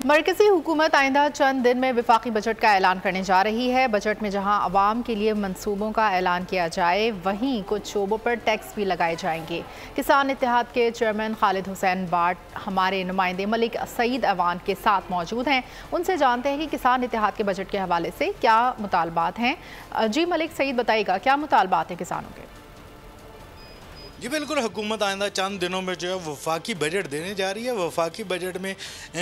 मरकज़ी हुकूमत आइंदा चंद दिन में वफाकी बजट का ऐलान करने जा रही है। बजट में जहां अवाम के लिए मंसूबों का ऐलान किया जाए, वहीं कुछ शोबों पर टैक्स भी लगाए जाएंगे। किसान इत्तेहाद के चेयरमैन खालिद हुसैन बाट हमारे नुमाइंदे मलिक सईद अवान के साथ मौजूद हैं। उनसे जानते हैं कि किसान इत्तेहाद के बजट के हवाले से क्या मुतालबात हैं। जी मलिक सईद, बताइएगा क्या मुतालबात हैं किसानों के? जी बिल्कुल, हुकूमत आइंदा चंद दिनों में जो है वफाकी बजट देने जा रही है। वफाकी बजट में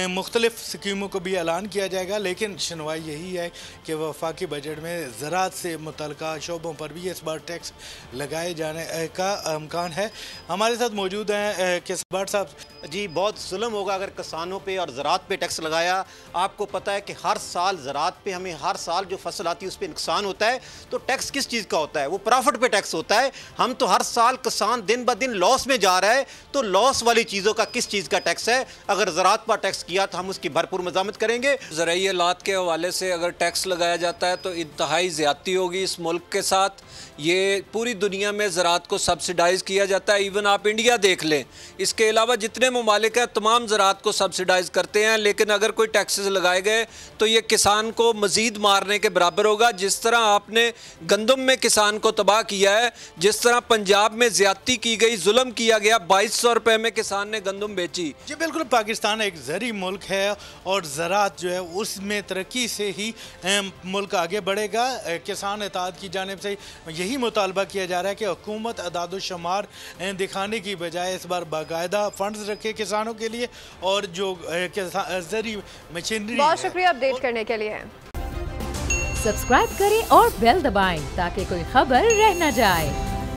मुख्तलिफ स्कीमों को भी ऐलान किया जाएगा, लेकिन सुनवाई यही है कि वफाकी बजट में ज़राअत से मुतल्लिका शोबों पर भी इस बार टैक्स लगाए जाने का इम्कान है। हमारे साथ मौजूद हैं किसान बाट साहब। जी, बहुत जुल्म होगा अगर किसानों पे और ज़राअत पे टैक्स लगाया। आपको पता है कि हर साल ज़राअत पे हमें हर साल जो फसल आती है उस पर नुकसान होता है, तो टैक्स किस चीज़ का होता है? वो प्रॉफिट पे टैक्स होता है। हम तो हर साल किसान दिन ब दिन लॉस में जा रहा है, तो लॉस वाली चीज़ों का किस चीज़ का टैक्स है? अगर ज़राअत पर टैक्स किया तो हम उसकी भरपूर मज़ामत करेंगे। ज़राई आलात के हवाले से अगर टैक्स लगाया जाता है तो इंतहाई ज़्यादती होगी इस मुल्क के साथ। ये पूरी दुनिया में ज़राअत को सब्सिडाइज़ किया जाता है। इवन आप इंडिया देख लें, इसके अलावा जितने ममालिक हैं तमाम ज़राअत को सब्सिडाइज़ करते हैं, लेकिन अगर कोई टैक्सेस लगाए गए तो ये किसान को मज़ीद मारने के बराबर होगा। जिस तरह आपने गंदम में किसान को तबाह किया है, जिस तरह पंजाब में ज़्यादती की गई, जुल्म किया गया, 2200 रुपये में किसान ने गंदम बेची। जी बिल्कुल, पाकिस्तान एक ज़री मुल्क है और ज़राअत जो है उसमें तरक्की से ही मुल्क आगे बढ़ेगा। किसान इत्तेहाद की जानिब से यही मुतालबा किया जा रहा है कि हुकूमत अदाद-ओ-शुमार दिखाने की बजाय इस बार बाकायदा फंड्स रखे किसानों के लिए, और जो ज़री मशीनरी। बहुत शुक्रिया अपडेट करने के लिए। सब्सक्राइब करें और बेल दबाएं ताकि कोई खबर रह न जाए।